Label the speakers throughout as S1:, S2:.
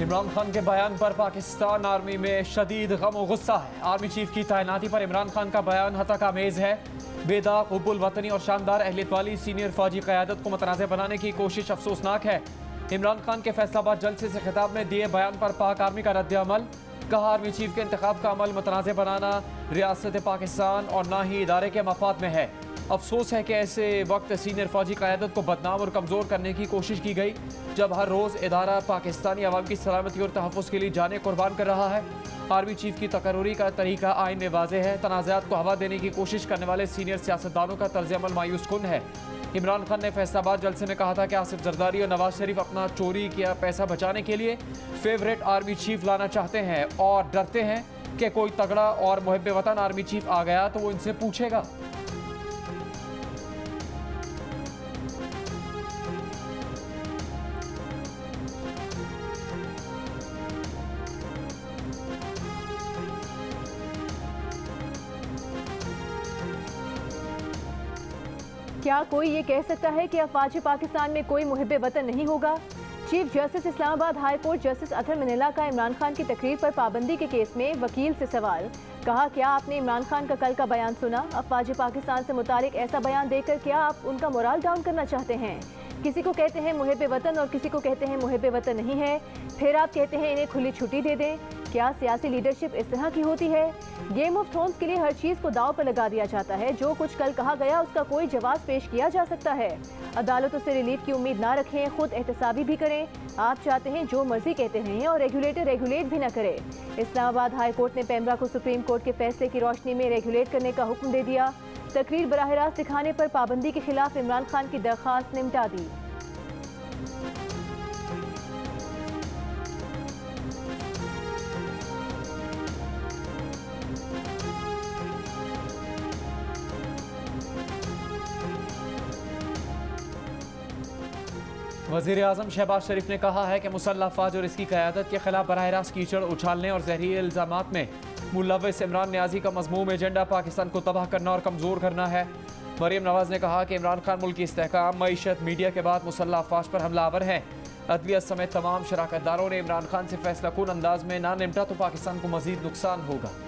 S1: इमरान खान के बयान पर पाकिस्तान आर्मी में शदीद गम और गुस्सा है। आर्मी चीफ की तैनाती पर इमरान खान का बयान हतक-आमेज है। बेदाग, हुब्बुल वतनी और शानदार अहलियत वाली सीनियर फौजी क़यादत को मुतनाज़ बनाने की कोशिश अफसोसनाक है। इमरान खान के फैसलाबाद जलसे से खिताब में दिए बयान पर पाक आर्मी का रद्द-ए-अमल। कहा, आर्मी चीफ के इंतखाब का अमल मुतनाज़ बनाना रियासत पाकिस्तान और ना ही इदारे के मफाद में है। अफसोस है कि ऐसे वक्त सीनियर फौजी क़यादत को बदनाम और कमज़ोर करने की कोशिश की गई, जब हर रोज़ इदारा पाकिस्तानी अवाम की सलामती और तहफ़्फ़ुज़ के लिए जाने कुर्बान कर रहा है। आर्मी चीफ की तकर्रुरी का तरीका आइन में वाज़ेह है। तनाज़ात को हवा देने की कोशिश करने वाले सीनियर सियासतदानों का तर्ज़ अमल मायूस कुन है। इमरान खान ने फैसलाबाद जलसे में कहा था कि आसिफ जरदारी और नवाज शरीफ अपना चोरी किया पैसा बचाने के लिए फेवरेट आर्मी चीफ लाना चाहते हैं और डरते हैं कि कोई तगड़ा और मुहिब्बे वतन आर्मी चीफ आ गया तो वो इनसे पूछेगा।
S2: क्या कोई ये कह सकता है कि अफवाज पाकिस्तान में कोई मुहिब्बे वतन नहीं होगा? Chief justice Islamabad high court justice Athar Minallah का इमरान खान की तकरीर पर पाबंदी के केस में वकील से सवाल। कहा, क्या आपने इमरान खान का कल का बयान सुना? अफवाज पाकिस्तान से मुतालिक ऐसा बयान देकर क्या आप उनका मोराल डाउन करना चाहते हैं? किसी को कहते हैं मुहिब्बे वतन और किसी को कहते हैं मुहिब्बे वतन नहीं है, फिर आप कहते हैं इन्हें खुली छुट्टी दे दें। क्या सियासी लीडरशिप इस तरह की होती है? गेम ऑफ थ्रोन्स के लिए हर चीज़ को दांव पर लगा दिया जाता है। जो कुछ कल कहा गया उसका कोई जवाब पेश किया जा सकता है। अदालतों से रिलीफ की उम्मीद ना रखें, खुद एहतसाबी भी करें। आप चाहते हैं जो मर्जी कहते रहें और रेगुलेटर रेगुलेट भी ना करे। इस्लामाबाद हाई कोर्ट ने पेमरा को सुप्रीम कोर्ट के फैसले की रोशनी में रेगुलेट करने का हुक्म दे दिया। तकरीर बराह रास्त दिखाने पर पाबंदी के खिलाफ इमरान खान की दरख्वास्त निपटा दी।
S1: वज़ीर-ए-आज़म शहबाज शरीफ ने कहा है कि मुसल्लह अफ़वाज और इसकी क़यादत के खिलाफ बराह रास्त कीचड़ उछालने और ज़हरीले इल्ज़ामात में मुलव्वस इमरान नियाज़ी का मज़मूम एजेंडा पाकिस्तान को तबाह करना और कमज़ोर करना है। मरीम नवाज़ ने कहा कि इमरान खान मुल्क की इस्तेहकाम, मईशत, मीडिया के बाद मुसल्लह अफ़वाज पर हमलावर हैं। अदलियत समेत तमाम शराकतदारों ने इमरान खान से फैसला कुन अंदाज में ना निपटा तो पाकिस्तान को मज़ीद नुकसान होगा।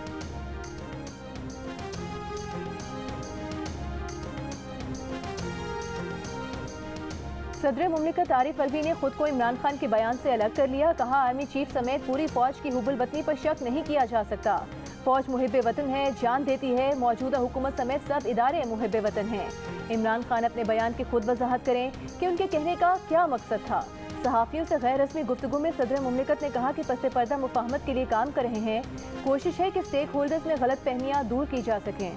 S2: सदर मुमलिकत आरिफ अलवी ने खुद को इमरान खान के बयान से अलग कर लिया। कहा, आर्मी चीफ समेत पूरी फौज की हुब्बुल वतनी पर शक नहीं किया जा सकता। फौज मुहिब्बे वतन है, जान देती है। मौजूदा हुकूमत समेत सब इदारे मुहिब्बे वतन हैं। इमरान खान अपने बयान की खुद वजाहत करें कि उनके कहने का क्या मकसद था। सहाफ़ियों से गैर रस्मी गुफ्तगू में सदर मुमलिकत ने कहा कि पस पर्दा मुफाहमत के लिए काम कर रहे हैं। कोशिश है कि स्टेक होल्डर्स में गलत फहमियाँ दूर की जा सकें।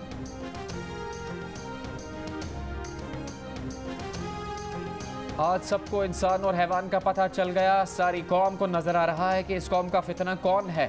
S1: आज सबको इंसान और हैवान का पता चल गया। सारी कौम को नजर आ रहा है कि इस कौम का फितना कौन है।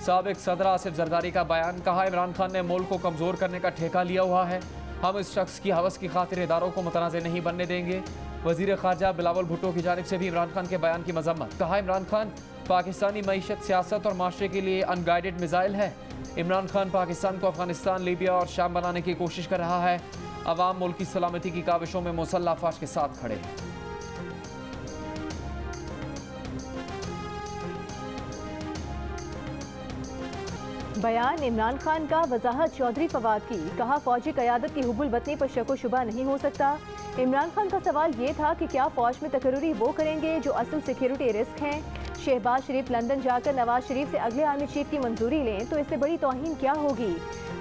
S1: साबिक सदर आसिफ जरदारी का बयान। कहा, इमरान खान ने मुल्क को कमज़ोर करने का ठेका लिया हुआ है। हम इस शख्स की हवस की खातिर इदारों को मुतनाज़ नहीं बनने देंगे। वज़ीर ख़ारजा बिलावल भुट्टो की जानिब से भी इमरान खान के बयान की मजम्मत। कहा, इमरान खान पाकिस्तानी मईशत, सियासत और माशरे के लिए अनगाइडेड मिसाइल है। इमरान खान पाकिस्तान को अफगानिस्तान, लीबिया और शाम बनाने की कोशिश कर रहा है। अवाम मुल्क की सलामती की काविशों में मुसल्लह अफ़वाज के साथ खड़े हैं।
S2: बयान इमरान खान का, वजाहत चौधरी फवाद की। कहा, फौजी क़यादत की हुब्बुल वतनी पर शक व शुबा नहीं हो सकता। इमरान खान का सवाल ये था कि क्या फौज में तकर्रुरी वो करेंगे जो असल सिक्योरिटी रिस्क हैं। शहबाज शरीफ लंदन जाकर नवाज शरीफ से अगले आर्मी चीफ की मंजूरी लें तो इससे बड़ी तौहीन क्या होगी।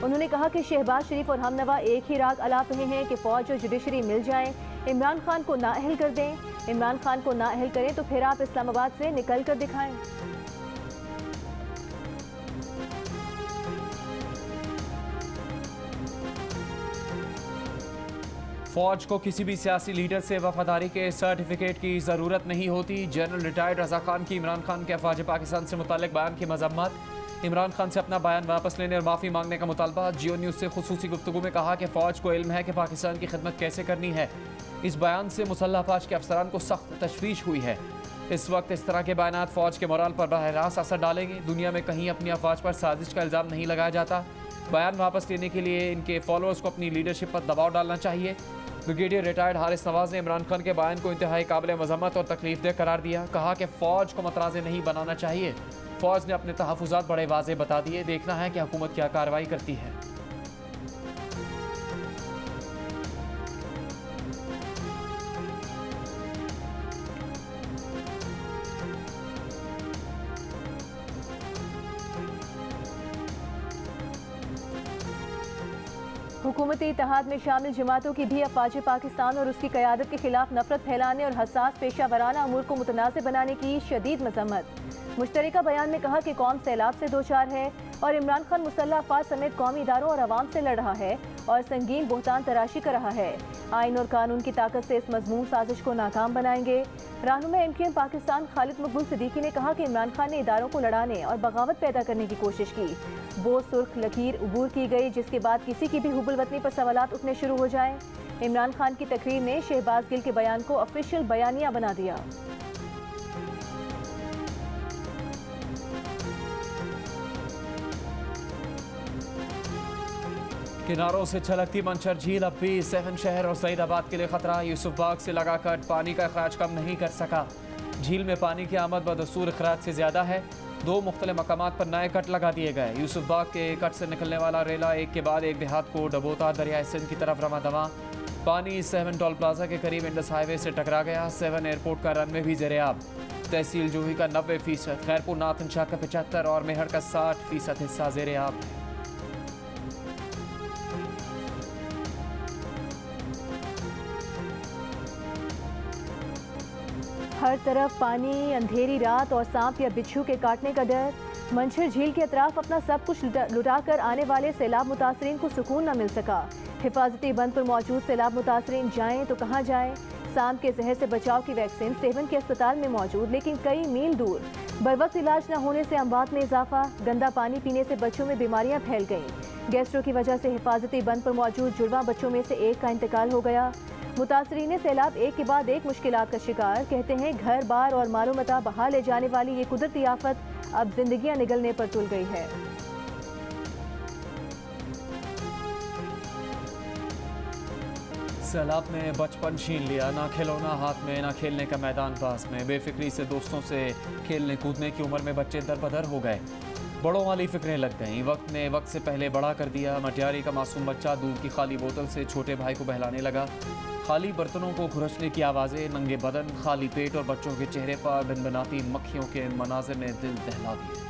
S2: उन्होंने कहा कि शहबाज शरीफ और हमनवा एक ही राग अलाप रहे हैं कि फौज और जुडिशरी मिल जाएं, इमरान खान को नाअहल कर दें। इमरान खान को नाअहल करें तो फिर आप इस्लामाबाद से निकल कर दिखाएं।
S1: फौज को किसी भी सियासी लीडर से वफादारी के सर्टिफिकेट की ज़रूरत नहीं होती। जनरल रिटायर्ड रज़ा खान की इमरान खान के अफवाज पाकिस्तान से मुताल्लिक बयान की मजम्मत। इमरान खान से अपना बयान वापस लेने और माफ़ी मांगने का मुतालबा। जियो न्यूज़ से खुसूसी गुफ्तगू में कहा कि फ़ौज को इल्म है कि पाकिस्तान की खिदमत कैसे करनी है। इस बयान से मुसल्लह अफवाज के अफसरान को सख्त तशवीश हुई है। इस वक्त इस तरह के बयान फ़ौज के मोराल पर बराह रास्त असर डालेंगे। दुनिया में कहीं अपनी अफवाज पर साजिश का इल्ज़ाम नहीं लगाया जाता। बयान वापस लेने के लिए इनके फॉलोअर्स को अपनी लीडरशिप पर दबाव डालना चाहिए। ब्रिगेडियर रिटायर्ड हारिस नवाज ने इमरान खान के बयान को इंतहाई काबिल मजम्मत और तकलीफदेह करार दिया। कहा कि फ़ौज को मतराज़े नहीं बनाना चाहिए। फ़ौज ने अपने तहफ़्फ़ुज़ात बड़े वाज़ेह बता दिए। देखना है कि हुकूमत क्या कार्रवाई करती है।
S2: हुकूमती इत्तेहाद में शामिल जमातों की भी अफवाज पाकिस्तान और उसकी क़यादत के खिलाफ नफरत फैलाने और हसास पेशा वराना अमूर को मुतनाज़ बनाने की शदीद मजम्मत। मुश्तरका बयान में कहा कि कौम सैलाब से दो चार है और इमरान खान मुसल्लह अफवाज समेत कौमी इदारों और अवाम से लड़ रहा है और संगीन बोहतान तराशी कर रहा है। आइन और कानून की ताकत से इस मजमून साजिश को नाकाम बनाएंगे। रहनुमा MKM पाकिस्तान खालिद मकबूल सिद्दीकी ने कहा कि इमरान खान ने इदारों को लड़ाने और बगावत पैदा करने की कोशिश की। वो सुर्ख लकीर उबूर की गई जिसके बाद किसी की भी हुबुल वतनी पर सवालात उठने शुरू हो जाएं। इमरान खान की तकरीर ने शहबाज गिल के बयान को ऑफिशियल बयानिया बना दिया।
S1: किनारों से छलकती मंशर झील अब भी सेवन शहर और सईदाबाद के लिए खतरा। यूसुफ बाग से लगा कट पानी का अखराज कम नहीं कर सका। झील में पानी की आमद बदस्तूर अखराज से ज़्यादा है। 2 मुख्तलिफ मकामात पर नए कट लगा दिए गए। यूसुफ बाग के कट से निकलने वाला रेला एक के बाद एक देहात को डबोता दरियाए सिंध की तरफ रवा दवा। पानी 7 टोल प्लाजा के करीब इंडस हाईवे से टकरा गया। 7 एयरपोर्ट का रनवे भी ज़ेरे-आब। तहसील जूही का 90%, खैरपुर नाथनशाह का 75 और मेहर का 60% हिस्सा ज़ेरे-आब है।
S2: हर तरफ पानी, अंधेरी रात और सांप या बिच्छू के काटने का डर। मंशर झील के अतराफ अपना सब कुछ लुटा कर आने वाले सैलाब मुतासरीन को सुकून न मिल सका। हिफाजती बंद पर मौजूद सैलाब मुतासरीन जाएं तो कहाँ जाएं। सांप के जहर से बचाव की वैक्सीन सेवन के अस्पताल में मौजूद लेकिन कई मील दूर। बरवक्त इलाज न होने से अमवात में इजाफा। गंदा पानी पीने से बच्चों में बीमारियां फैल गईं। गैस्ट्रो की वजह से हिफाजती बंद पर मौजूद जुड़वा बच्चों में से एक का इंतकाल हो गया। मुतासरीन सैलाब एक के बाद एक मुश्किलात का शिकार। कहते हैं घर बार और मालो मता बहा ले जाने वाली ये कुदरती आफत अब जिंदगियां निगलने पर तुल गई है।
S1: सैलाब ने बचपन छीन लिया। ना खिलौना हाथ में, ना खेलने का मैदान पास में। बेफिक्री से दोस्तों से खेलने कूदने की उम्र में बच्चे दरबदर हो गए। बड़ों वाली फिक्रें लग गईं। वक्त ने वक्त से पहले बड़ा कर दिया। मटियारी का मासूम बच्चा दूध की खाली बोतल से छोटे भाई को बहलाने लगा। खाली बर्तनों को खुरचने की आवाज़ें, नंगे बदन, खाली पेट और बच्चों के चेहरे पर भिनभिनाती मक्खियों के मनाज़िर ने दिल दहला दिए।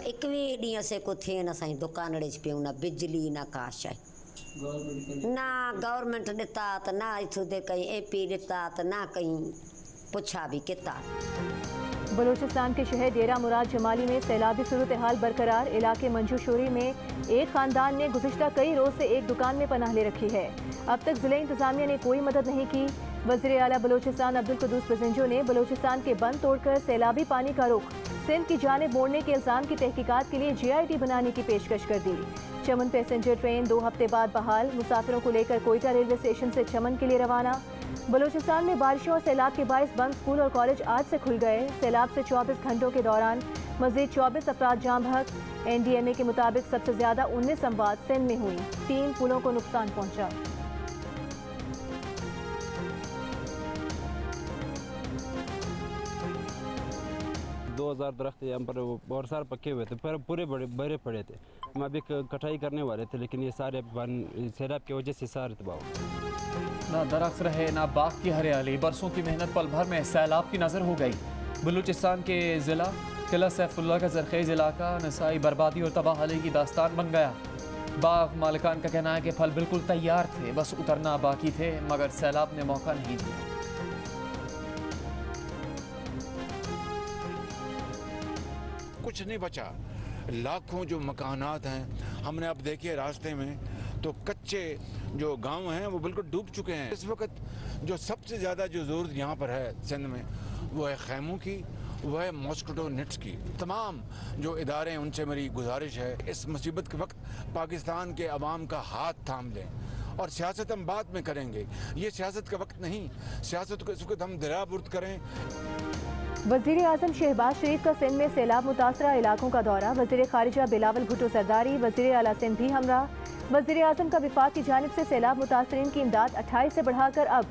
S3: एक भी ॾींहं से को थे न साईं दुकानड़े च पियूं न बिजली न का शइ ना गवर्नमेंट ॾिता त ना इथू दे कहीं AP ॾिता त ना कहीं पुछा भी किता।
S2: बलूचिस्तान के शहर डेरा मुराद जमाली में सैलाबी सूरत हाल बरकरार। इलाके मंजूशोरी में एक खानदान ने गुज़िश्ता कई रोज से एक दुकान में पनाह ले रखी है। अब तक जिले इंतजामिया ने कोई मदद नहीं की। वज़ीर आला बलूचिस्तान अब्दुल कुद्दूस बज़ंजो ने बलूचिस्तान के बंद तोड़कर सैलाबी पानी का रुख सिंध की जानिब मोड़ने के इल्ज़ाम की तहकीकात के लिए GIT बनाने की पेशकश कर दी। चमन पैसेंजर ट्रेन 2 हफ्ते बाद बहाल। मुसाफिरों को लेकर कोयटा रेलवे स्टेशन से चमन के लिए रवाना। बलूचिस्तान में बारिशों और सैलाब के बायस बंद स्कूल और कॉलेज आज से खुल गए। सैलाब से 24 घंटों के दौरान मजीद 24 अफराद जाम बहक। NDMA के मुताबिक सबसे ज्यादा 19 अमवात सिंध में हुई। 3 पुलों को नुकसान पहुंचा।
S4: दो 2000 दरख्त यहाँ पर बहुत सारे पके हुए थे पर पूरे बड़े पड़े थे। हम अभी कटाई करने वाले थे लेकिन ये सारे सैलाब की वजह से सारे तबाह हो।
S1: ना दरख्त रहे ना बाग की हरियाली। बरसों की मेहनत पल भर में सैलाब की नज़र हो गई। बलूचिस्तान के ज़िला किला सैफुल्ला का ज़रखेज़ इलाका नसाई बर्बादी और तबाही की दास्तान बन गया। बाग मालिकान का कहना है कि फल बिल्कुल तैयार थे, बस उतरना बाकी थे, मगर सैलाब ने मौका नहीं दिया।
S5: कुछ नहीं बचा। लाखों जो मकानात हैं हमने अब देखे रास्ते में तो कच्चे जो गांव हैं वो बिल्कुल डूब चुके हैं। इस वक्त जो सबसे ज़्यादा जो ज़रूरत यहाँ पर है सिंध में वो है खैमों की, वो है मॉस्किटो नेट्स की। तमाम जो इदारे हैं उनसे मेरी गुजारिश है इस मुसीबत के वक्त पाकिस्तान के अवाम का हाथ थाम लें। और सियासत हम बाद में करेंगे, ये सियासत का वक्त नहीं। सियासत को इस वक्त हम दरियाबुर्द करें।
S2: वज़ीर आज़म शहबाज शरीफ का सिंध में सैलाब मुतासरा इलाकों का दौरा। वज़ीर खारिजा बिलावल भुट्टो सरदारी, वज़ीर आला सिंध भी हमरा। वज़ीर आज़म का विफाक की जानिब से सैलाब मुतासरीन की इमदाद 28 से बढ़ाकर अब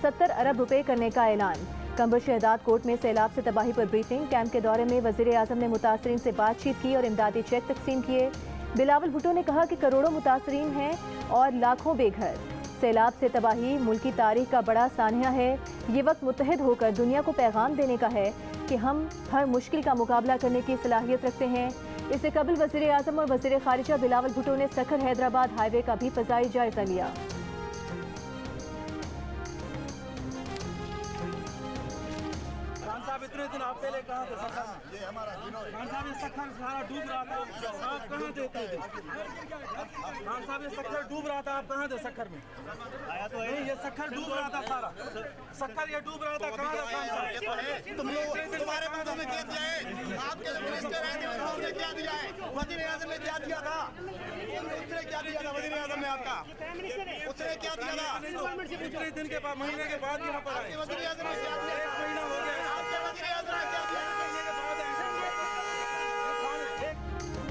S2: 70 अरब रुपए करने का ऐलान। कंबर शहदाद कोर्ट में सैलाब से तबाही पर ब्रीफिंग। कैंप के दौरे में वज़ीर आज़म ने मुतासरीन से बातचीत की और इमदादी चेक तकसीम किए। बिलावल भुट्टो ने कहा कि करोड़ों मुतासरीन हैं और लाखों बेघर। सैलाब से तबाही मुल्की तारीख का बड़ा सान्या है। ये वक्त मुत्तहिद होकर दुनिया को पैगाम देने का है कि हम हर मुश्किल का मुकाबला करने की सलाहियत रखते हैं। इससे कबल वज़ीर आज़म और वज़ीर खारिजा बिलावल भुट्टो ने सखर हैदराबाद हाईवे का भी फ़ज़ाई जायजा लिया।
S6: इतने दिन आप पहले कहाँ थे सखर में? ये हमारा खान साहब ये सखर सारा डूब रहा था, आप कहाँ थे इतने दिन? खान साहब ये सखर डूब रहा था, आप कहाँ थे सखर में? आया तो है, ये सखर डूब रहा था सारा, सखर ये डूब रहा था, कहाँ था खान साहब? तुम लोग तुम्हारे बातों में क्या दिया है? आपके जो मिनिस्टर हैं उन्होंने क्या दिया है? वज़ीर आज़म ने क्या दिया था? उसने क्या दिया था वज़ीर आज़म ने आपका? उसने क्या दिया था? इतने दिन के बाद महीने के बाद यहाँ पर आए। वज़ीर आज़म ने क्या दिया? एक महीना हो गया।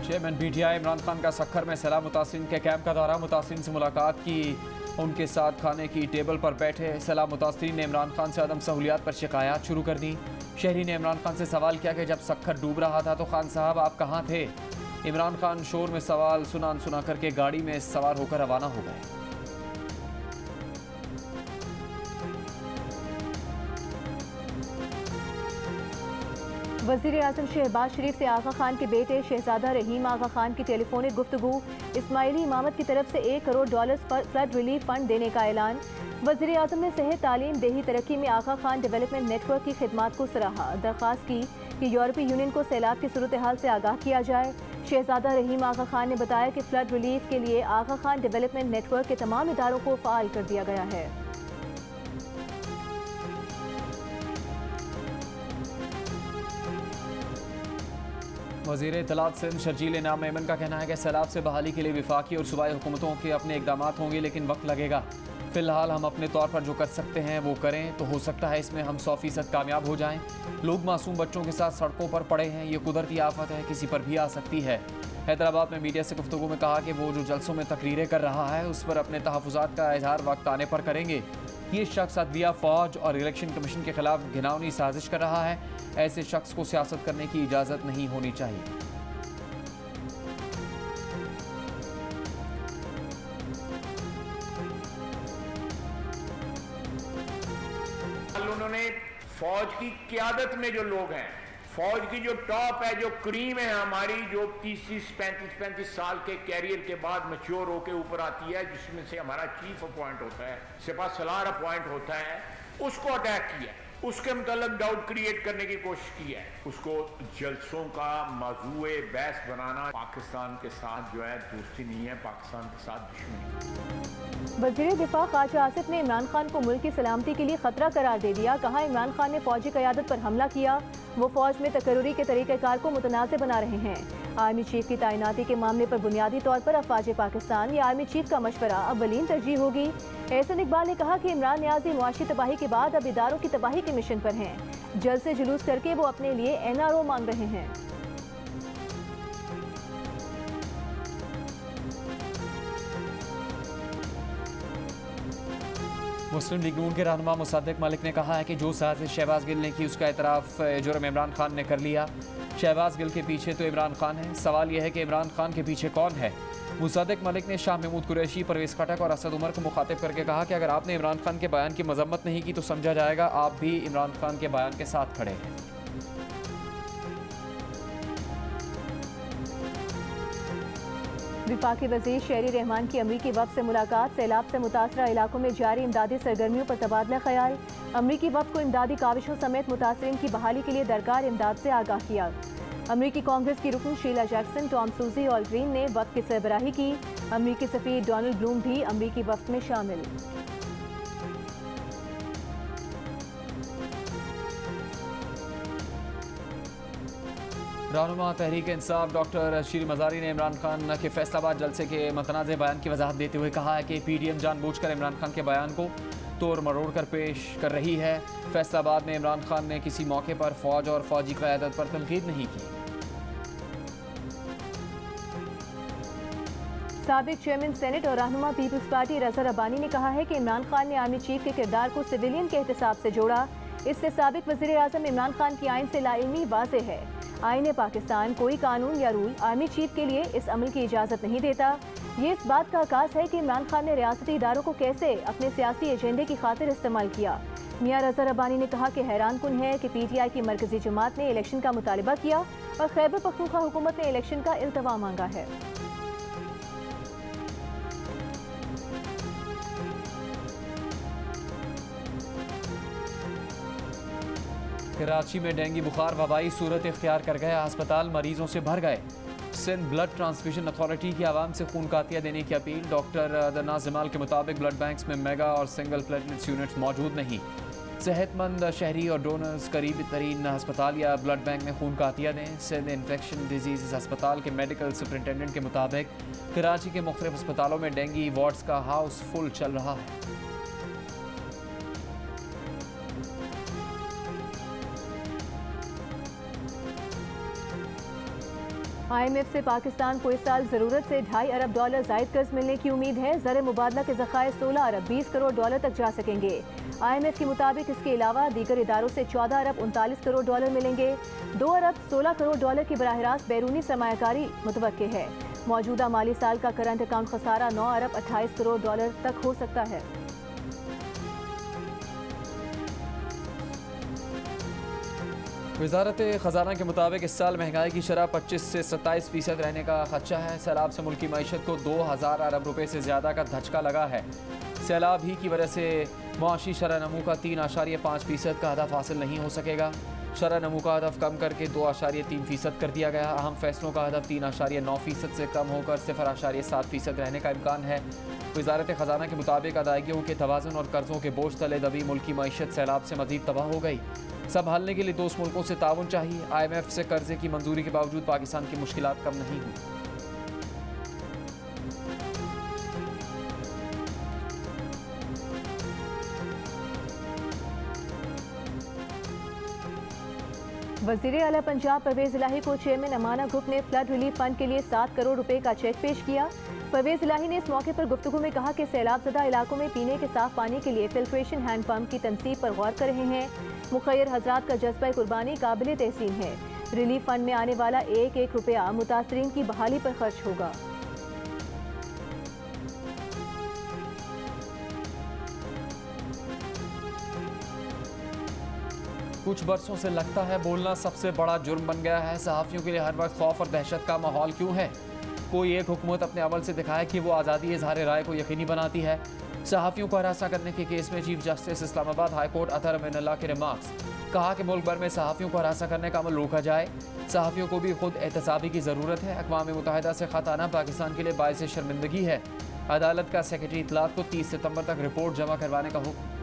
S1: चेयरमैन पीटीआई इमरान खान का सखर में सैलाब मुतासरीन के कैंप का दौरा। मुतासरीन से मुलाकात की, उनके साथ खाने की टेबल पर बैठे। सैलाब मुतासरीन ने इमरान खान से अदम सहूलियात पर शिकायत शुरू कर दी। शहरी ने इमरान खान से सवाल किया कि जब सखर डूब रहा था तो खान साहब आप कहाँ थे? इमरान खान शोर में सवाल सुना करके गाड़ी में सवार होकर रवाना हो गए।
S2: वज़ीर आज़म शहबाज शरीफ से आगा खान के बेटे शहजादा रहीम आगा खान की टेलीफोनिक गुफ्तगू। इस्माइली इमामत की तरफ से $1 करोड़ फ्लड रिलीफ फंड देने का ऐलान। वज़ीर आज़म ने सेहत तालीम देही तरक्की में आगा खान डेवलपमेंट नेटवर्क की खिदमात को सराहा। दरख्वास्त की कि यूरोपीय यूनियन को सैलाब की सूरत हाल से आगाह किया जाए। शहजादा रहीम आगा खान ने बताया कि फ्लड रिलीफ के लिए आगा खान डेवलपमेंट नेटवर्क के तमाम इदारों को फ़ाल कर दिया गया है।
S1: वज़ीर इत्तलात सिंध शर्जील इनाम मेमन का कहना है कि सैलाब से बहाली के लिए वफाकी और सूबाई हुकूमतों के अपने इकदाम होंगे, लेकिन वक्त लगेगा। फ़िलहाल हम अपने तौर पर जो कर सकते हैं वो करें, तो हो सकता है इसमें हम 100% कामयाब हो जाएं। लोग मासूम बच्चों के साथ सड़कों पर पड़े हैं, ये कुदरती आफत है, किसी पर भी आ सकती है। हैदराबाद में मीडिया से गुफ्तगू में कहा कि वो जो जलसों में तकरीरें कर रहा है उस पर अपने तहफ़्फ़ुज़ात का इजहार वक्त आने पर करेंगे। ये शख्स अदलिया, फ़ौज और इलेक्शन कमीशन के खिलाफ घिनौनी साजिश कर रहा है। ऐसे शख्स को सियासत करने की इजाज़त नहीं होनी चाहिए।
S7: उन्होंने फौज की क़यादत में जो लोग हैं, फौज की जो टॉप है, जो क्रीम है हमारी, जो 30-35 साल के कैरियर के बाद मैच्योर होकर ऊपर आती है, जिसमें से हमारा चीफ अपॉइंट होता है, सिपा सलार अपॉइंट होता है, उसको अटैक किया, उसके मतलब डाउट क्रिएट करने की कोशिश की है, उसको जलसों का मौजूए बहस बनाना। पाकिस्तान के साथ जो है दोस्ती नहीं है, पाकिस्तान के साथ दुश्मनी।
S2: वज़ीर दिफा ख्वाजा आसिफ ने इमरान खान को मुल्क की सलामती के लिए खतरा करार दे दिया। कहा इमरान खान ने फौजी क़यादत पर हमला किया, वो फौज में तकर्रुरी के तरीक़ेकार को मुतनाज़ बना रहे हैं। आर्मी चीफ की तैनाती के मामले पर बुनियादी तौर पर अफवाज पाकिस्तान या आर्मी चीफ का मशवरा अव्वलीन तरजीह होगी। एहसन इकबाल ने कहा कि इमरान न्याजी मुआशी तबाही के बाद अब इदारों की तबाही के मिशन पर हैं। जल्द से जुलूस करके वो अपने लिए NRO मांग रहे हैं।
S1: मुस्लिम लीग नून के रहनुमा मुसद्दिक मलिक ने कहा है कि जो साजिश शहबाज गिल ने की उसका एतराफ़ जुर्म इमरान खान ने कर लिया। शहबाज गिल के पीछे तो इमरान खान है, सवाल यह है कि इमरान खान के पीछे कौन है। मुसद्दिक मलिक ने शाह महमूद कुरैशी, परवेज़ खटक और असद उमर को मुखातिब करके कहा कि अगर आपने इमरान खान के बयान की मजम्मत नहीं की तो समझा जाएगा आप भी इमरान खान के बयान के साथ खड़े हैं।
S2: विफाकी वज़ीर शहरी रहमान की अमरीकी वफ़द से मुलाकात। सैलाब से मुतासरा इलाकों में जारी इमदादी सरगर्मियों पर तबादला ख्याल। अमरीकी वफ़द को इमदादी काविशों समेत मुतासरीन की बहाली के लिए दरकार इमदाद से आगाह किया। अमरीकी कांग्रेस की रुकन शीला जैक्सन, टॉम सूजी और ग्रीन ने वफ़द की सरबराही की। अमरीकी सफ़ीर डोनाल्ड ब्लूम भी अमरीकी वफ़द में शामिल।
S1: रहनुमा तहरीक इंसाफ डॉक्टर शीर मज़ारी ने इमरान खान के फैसलाबाद जलसे के मतनाज़ बयान की वजाहत देते हुए कहा है कि PDM जानबूझकर इमरान खान के बयान को तोड़ मरोड़ कर पेश कर रही है। फैसलाबाद में इमरान खान ने किसी मौके पर फौज और फौजी क़यादत पर तनकीद नहीं की।
S2: साबिक चेयरमैन सेनेट और रहनुमा पीपल्स पार्टी रज़ा रब्बानी ने कहा है कि इमरान खान ने आर्मी चीफ के किरदार को सिविलियन के एहतसाब से जोड़ा। इससे साबिक वज़ीर आज़म इमरान खान की आइन से लाइल्मी वाज़ेह है। आईने पाकिस्तान कोई कानून या रूल आर्मी चीफ के लिए इस अमल की इजाज़त नहीं देता। ये इस बात का आकाश है कि इमरान खान ने रियासती इदारों को कैसे अपने सियासी एजेंडे की खातिर इस्तेमाल किया। मियां रज़ा रब्बानी ने कहा कि हैरान कुन है कि PTI की मरकजी जमात ने इलेक्शन का मुतालबा किया और खैबर पख्तूनख्वा हुकूमत ने इलेक्शन का इल्तवा मांगा है।
S1: कराची में डेंगू बुखार वबाई सूरत इख्तियार कर गया। अस्पताल मरीजों से भर गए। सिंध ब्लड ट्रांसफ्यूजन अथॉरिटी की आवाम से खून का अतिया देने की अपील। डॉक्टर अदनास जमाल के मुताबिक ब्लड बैंक्स में मेगा और सिंगल प्लेटलेट्स यूनिट्स मौजूद नहीं। सेहतमंद शहरी और डोनर्स करीबी तरीन अस्पताल या ब्लड बैंक में खून का अतिया दें। सिंध इन्फेक्शन डिजीज़ अस्पताल के मेडिकल सुपरिटेंडेंट के मुताबिक कराची के मुख्तलिफ अस्पतालों में डेंगू वार्ड्स का हाउस फुल चल रहा है।
S2: IMF से पाकिस्तान को इस साल ज़रूरत से $2.5 अरब जायद कर्ज मिलने की उम्मीद है। ज़र मुबादला के ज़खायर $16 अरब 20 करोड़ डॉलर तक जा सकेंगे। IMF के मुताबिक इसके अलावा दीगर इदारों से $14 अरब 39 करोड़ डॉलर मिलेंगे। $2 अरब 16 करोड़ डॉलर की बराह-रास्त बैरूनी सरमायाकारी मुतवक्के है। मौजूदा माली साल का करंट अकाउंट खसारा $9 अरब 28 करोड़ डॉलर तक हो सकता है।
S1: वजारत ख़जाना के मुताबिक इस साल महंगाई की शरह 25 से 27% रहने का खदशा है। सैलाब से मुल्की मईशत को 2000 अरब रुपये से ज़्यादा का धचका लगा है। सैलाब ही की वजह से मुआशी शरह नमू का 3.5% का हदफ हासिल नहीं हो सकेगा। शरह नमू का हदफ कम करके 2.3% कर दिया गया। अहम फैसलों का हदफ 3.9% से कम होकर 0.7% रहने का इम्कान है। वजारत ख़जाना के मुताबिक अदायगियों के तवाज़ुन और कर्ज़ों के बोझ तले दबी मुल्की मईशत सैलाब से मज़ीद तबाह हो गई। संभालने के लिए दोस्त मुल्कों से ताउन चाहिए। IMF से कर्जे की मंजूरी के बावजूद पाकिस्तान की मुश्किलात कम नहीं हुई।
S2: वज़ीर आला पंजाब परवेज़ इलाही को चेयरमैन अमाना ग्रुप ने फ्लड रिलीफ फंड के लिए 7 करोड़ रुपए का चेक पेश किया। परवेज़ इलाही ने इस मौके पर गुफ्तगू में कहा कि सैलाब ज़दा इलाकों में पीने के साफ पानी के लिए फिल्ट्रेशन हैंड पंप की तनसीब पर गौर कर रहे हैं। मुखय्यर हजरात का जज्बा कुर्बानी काबिल तहसीन है। रिलीफ फंड में आने वाला एक रुपया मुतासरीन की बहाली पर खर्च होगा।
S1: कुछ बरसों से लगता है बोलना सबसे बड़ा जुर्म बन गया है। सहाफ़ियों के लिए हर वक्त खौफ और दहशत का माहौल क्यों है? कोई एक हुकूमत अपने अमल से दिखाए कि वो आज़ादी इज़हार राय को यकीनी बनाती है। सहाफ़ियों को हरासा करने के केस में chief justice Islamabad high court Athar Aminullah के रिमार्क्स। कहा कि मुल्क भर में सहाफ़ियों को हरासा करने का अमल रोका जाए। सहाफ़ियों को भी खुद एहतसाबी की ज़रूरत है। अक़वाम मुत्तहिदा से ख़त आना पाकिस्तान के लिए बाइस शर्मिंदगी है। अदालत का सेक्रेटरी इत्तलात को 30 सितंबर तक रिपोर्ट जमा करवाने का हुक्म।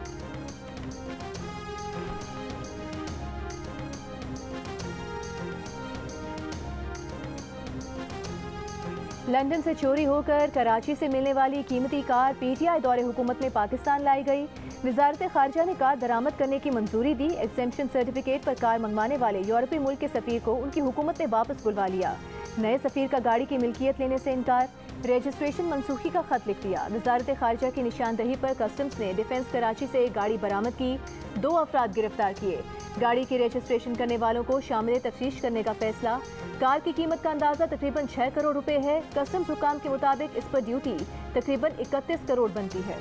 S2: लंदन से चोरी होकर कराची से मिलने वाली कीमती कार PTI दौरे हुकूमत में पाकिस्तान लाई गई। वजारत खारजा ने कार दरामद करने की मंजूरी दी। एग्जेम्पशन सर्टिफिकेट पर कार मंगवाने वाले यूरोपीय मुल्क के सफ़ीर को उनकी हुकूमत ने वापस बुलवा लिया। नए सफ़ीर का गाड़ी की मिल्कियत लेने से इनकार। रजिस्ट्रेशन मनसूखी का खत लिख दिया। वजारत खारजा की निशानदही पर कस्टम्स ने डिफेंस कराची से एक गाड़ी बरामद की। 2 अफराद गिरफ्तार किए। गाड़ी की रजिस्ट्रेशन करने वालों को शामिल तफ्तीश करने का फैसला। कार की कीमत का अंदाजा तकरीबन 6 करोड़ रुपए है। कस्टम्स हुकाम के मुताबिक इस पर ड्यूटी तकरीबन 31 करोड़ बनती है।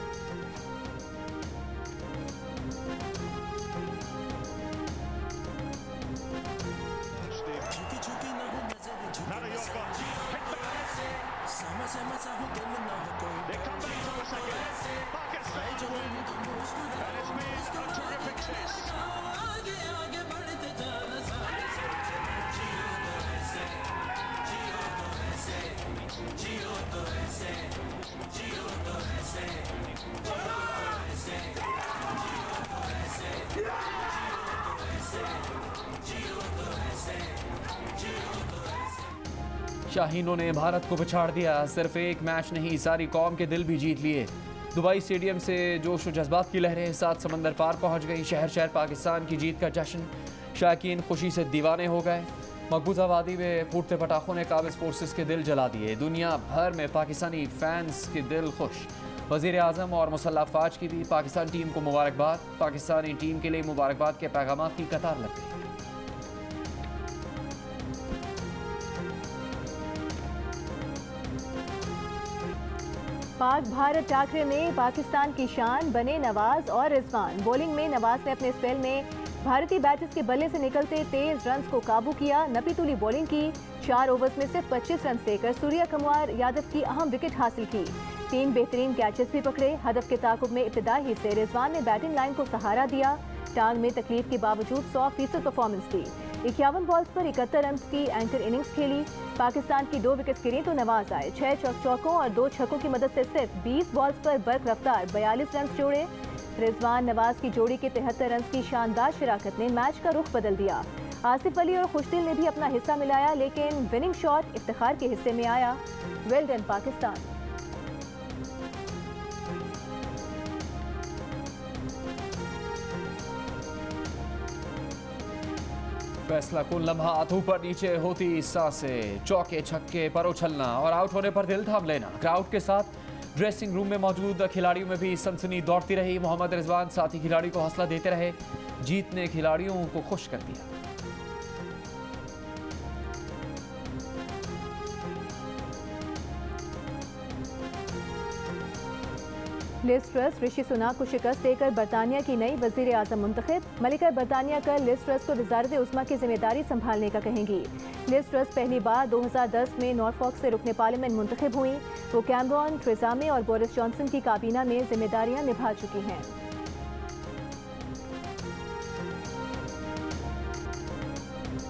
S1: शाहीनों ने भारत को पछाड़ दिया। सिर्फ एक मैच नहीं, सारी कौम के दिल भी जीत लिए। दुबई स्टेडियम से जोश व जज्बात की लहरें सात समंदर पार पहुंच गई। शहर शहर पाकिस्तान की जीत का जश्न, शायकीन खुशी से दीवाने हो गए। मकबूजा वादी में फूटते पटाखों ने काबिज फोर्सेस के दिल जला दिए। दुनिया भर में पाकिस्तानी फैंस के दिल खुश। वज़ीर आज़म और मुसल्लह अफवाज की भी पाकिस्तान टीम को मुबारकबाद। पाकिस्तानी टीम के लिए मुबारकबाद के पैगाम की कतार लग गई।
S2: पाक भारत टाकरे में पाकिस्तान की शान बने नवाज और रिजवान। बॉलिंग में नवाज ने अपने स्पेल में भारतीय बैटर्स के बल्ले से निकलते तेज रन्स को काबू किया। नपी-तुली बॉलिंग की। 4 ओवर्स में सिर्फ 25 रन देकर सूर्या कुमार यादव की अहम विकेट हासिल की। 3 बेहतरीन कैचेस भी पकड़े। हदफ के ताकुब में इब्तिदाई हिस्से रिजवान ने बैटिंग लाइन को सहारा दिया। टांग में तकलीफ के बावजूद 100% परफॉर्मेंस दी। 51 बॉल्स पर 71 रन की एंकर इनिंग्स खेली। पाकिस्तान की 2 विकेट गिरी तो नवाज आए। 6 चौकों और 2 छक्कों की मदद से सिर्फ 20 बॉल्स पर बर्क रफ्तार 42 रन जोड़े। रिजवान नवाज की जोड़ी के 73 रन की शानदार शिराकत ने मैच का रुख बदल दिया। आसिफ अली और खुशदिल ने भी अपना हिस्सा मिलाया, लेकिन विनिंग शॉट इफ्तिखार के हिस्से में आया। Well done Pakistan.
S1: फैसला कुन लम्हात ऊपर नीचे होती सांसें, चौके छक्के पर उछलना और आउट होने पर दिल थाम लेना। क्राउड के साथ ड्रेसिंग रूम में मौजूद खिलाड़ियों में भी सनसनी दौड़ती रही। मोहम्मद रिजवान साथी खिलाड़ी को हौसला देते रहे। जीत ने खिलाड़ियों को खुश कर दिया।
S2: लिज ट्रस ऋषि सुनाक को शिकस्त देकर बरतानिया की नई वजीर आजम मुंतखब। मलिका बरतानिया कल लिज ट्रस को वजारत उस्मा की जिम्मेदारी संभालने का कहेंगी। लिज ट्रस पहली बार 2010 में नॉरफॉक से रुकने पार्लियामेंट मुंतखब हुई। वो कैमरॉन, थेरेसा मे और बोरिस जॉनसन की काबीना में जिम्मेदारियां निभा चुकी हैं।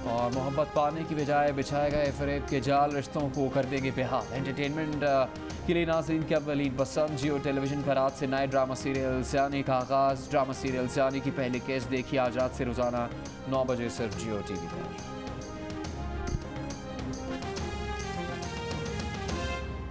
S1: और मोहब्बत पाने की बजाय बिछाए गए फरेब के जाल रिश्तों को कर देंगे बेहाल। एंटरटेनमेंट के लिए नाज़रीन की अव्वलीन पसंद। जियो टेलीविजन पर आज से नए ड्रामा सीरियल सियानी का आगाज़। ड्रामा सीरियल सियानी की पहली केस देखिए आज रात से रोज़ाना 9 बजे सिर्फ जियो टीवी पर।